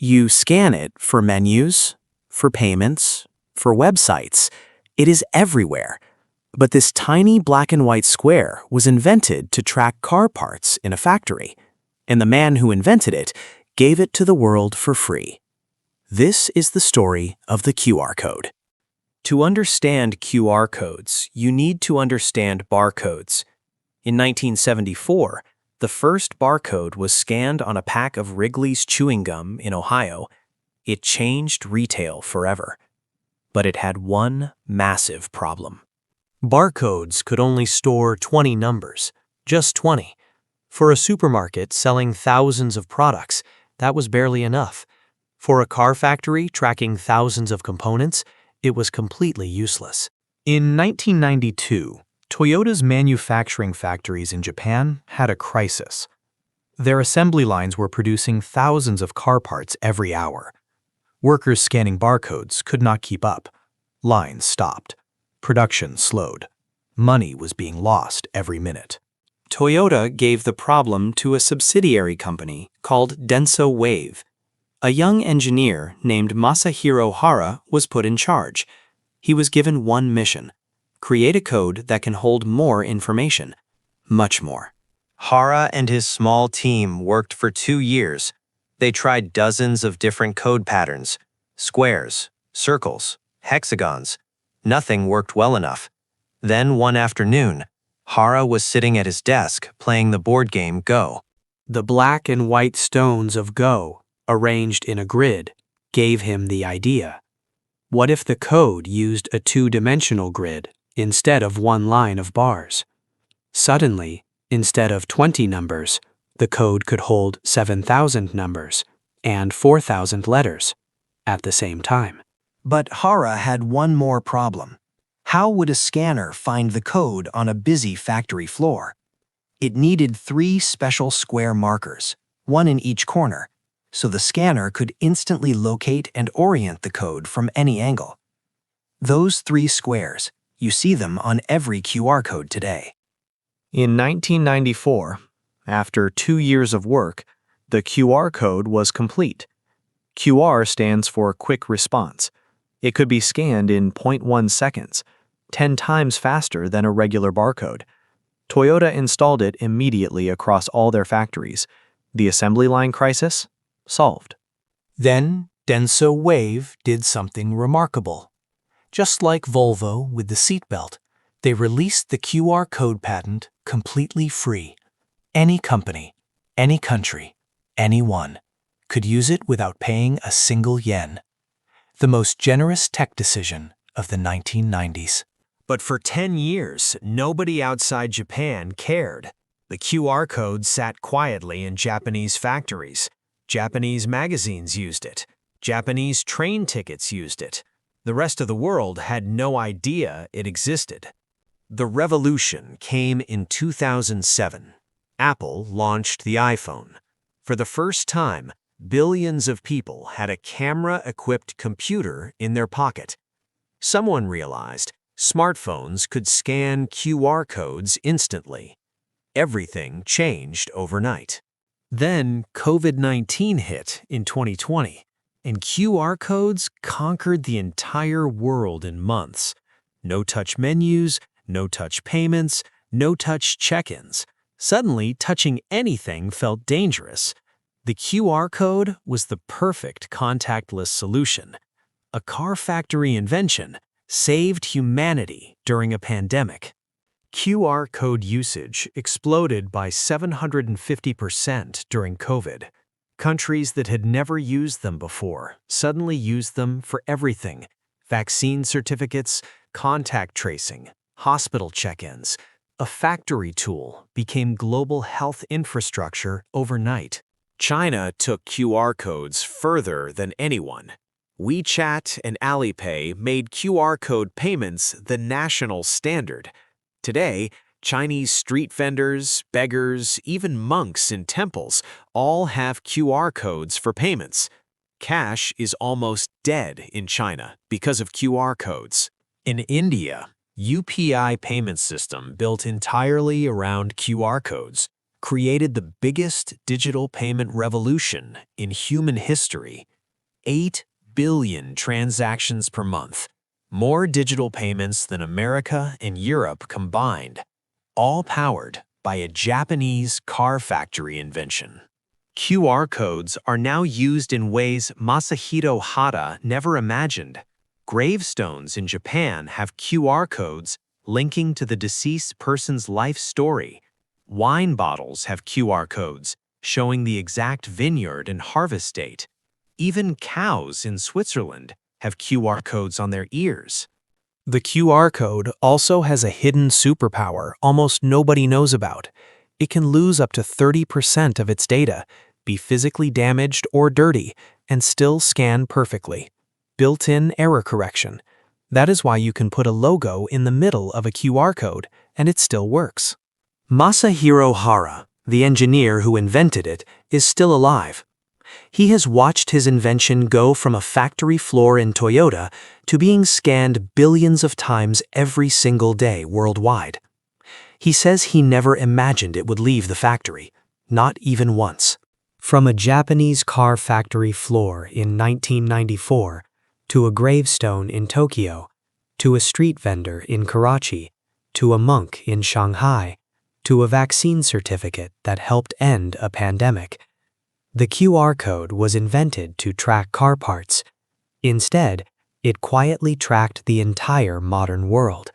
You scan it for menus, for payments, for websites. It is everywhere. But this tiny black and white square was invented to track car parts in a factory, and the man who invented it gave it to the world for free. This is the story of the QR code. To understand QR codes, you need to understand barcodes. In 1974, the first barcode was scanned on a pack of Wrigley's chewing gum in Ohio. It changed retail forever. But it had one massive problem. Barcodes could only store 20 numbers, just 20. For a supermarket selling thousands of products, that was barely enough. For a car factory tracking thousands of components, it was completely useless. In 1992, Toyota's manufacturing factories in Japan had a crisis. Their assembly lines were producing thousands of car parts every hour. Workers scanning barcodes could not keep up. Lines stopped. Production slowed. Money was being lost every minute. Toyota gave the problem to a subsidiary company called Denso Wave. A young engineer named Masahiro Hara was put in charge. He was given one mission: create a code that can hold more information, much more. Hara and his small team worked for 2 years. They tried dozens of different code patterns: squares, circles, hexagons. Nothing worked well enough. Then one afternoon, Hara was sitting at his desk playing the board game Go. The black and white stones of Go, arranged in a grid, gave him the idea. What if the code used a two-dimensional grid instead of one line of bars? Suddenly, instead of 20 numbers, the code could hold 7,000 numbers and 4,000 letters at the same time. But Hara had one more problem. How would a scanner find the code on a busy factory floor? It needed 3 special square markers, one in each corner, so the scanner could instantly locate and orient the code from any angle. Those 3 squares, you see them on every QR code today. In 1994, after 2 years of work, the QR code was complete. QR stands for Quick Response. It could be scanned in 0.1 seconds, 10 times faster than a regular barcode. Toyota installed it immediately across all their factories. The assembly line crisis? Solved. Then, Denso Wave did something remarkable. Just like Volvo with the seatbelt, they released the QR code patent completely free. Any company, any country, anyone could use it without paying a single yen. The most generous tech decision of the 1990s. But for 10 years, nobody outside Japan cared. The QR code sat quietly in Japanese factories. Japanese magazines used it. Japanese train tickets used it. The rest of the world had no idea it existed. The revolution came in 2007. Apple launched the iPhone. For the first time, billions of people had a camera-equipped computer in their pocket. Someone realized smartphones could scan QR codes instantly. Everything changed overnight. Then COVID-19 hit in 2020, and QR codes conquered the entire world in months. No-touch menus, no-touch payments, no-touch check-ins. Suddenly, touching anything felt dangerous. The QR code was the perfect contactless solution. A car factory invention saved humanity during a pandemic. QR code usage exploded by 750% during COVID. Countries that had never used them before suddenly used them for everything: vaccine certificates, contact tracing, hospital check-ins. A factory tool became global health infrastructure overnight. China took QR codes further than anyone. WeChat and Alipay made QR code payments the national standard. Today, Chinese street vendors, beggars, even monks in temples all have QR codes for payments. Cash is almost dead in China because of QR codes. In India, UPI payment system built entirely around QR codes. created the biggest digital payment revolution in human history. 8 billion transactions per month, more digital payments than America and Europe combined, all powered by a Japanese car factory invention. QR codes are now used in ways Masahiro Hara never imagined. Gravestones in Japan have QR codes linking to the deceased person's life story. Wine bottles have QR codes showing the exact vineyard and harvest date. Even cows in Switzerland have QR codes on their ears. The QR code also has a hidden superpower almost nobody knows about. It can lose up to 30% of its data, be physically damaged or dirty, and still scan perfectly. Built-in error correction. That is why you can put a logo in the middle of a QR code and it still works. Masahiro Hara, the engineer who invented it, is still alive. He has watched his invention go from a factory floor in Toyota to being scanned billions of times every single day worldwide. He says he never imagined it would leave the factory, not even once. From a Japanese car factory floor in 1994, to a gravestone in Tokyo, to a street vendor in Karachi, to a monk in Shanghai, to a vaccine certificate that helped end a pandemic, the QR code was invented to track car parts. Instead, it quietly tracked the entire modern world.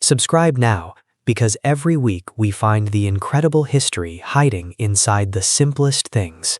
Subscribe now, because every week we find the incredible history hiding inside the simplest things.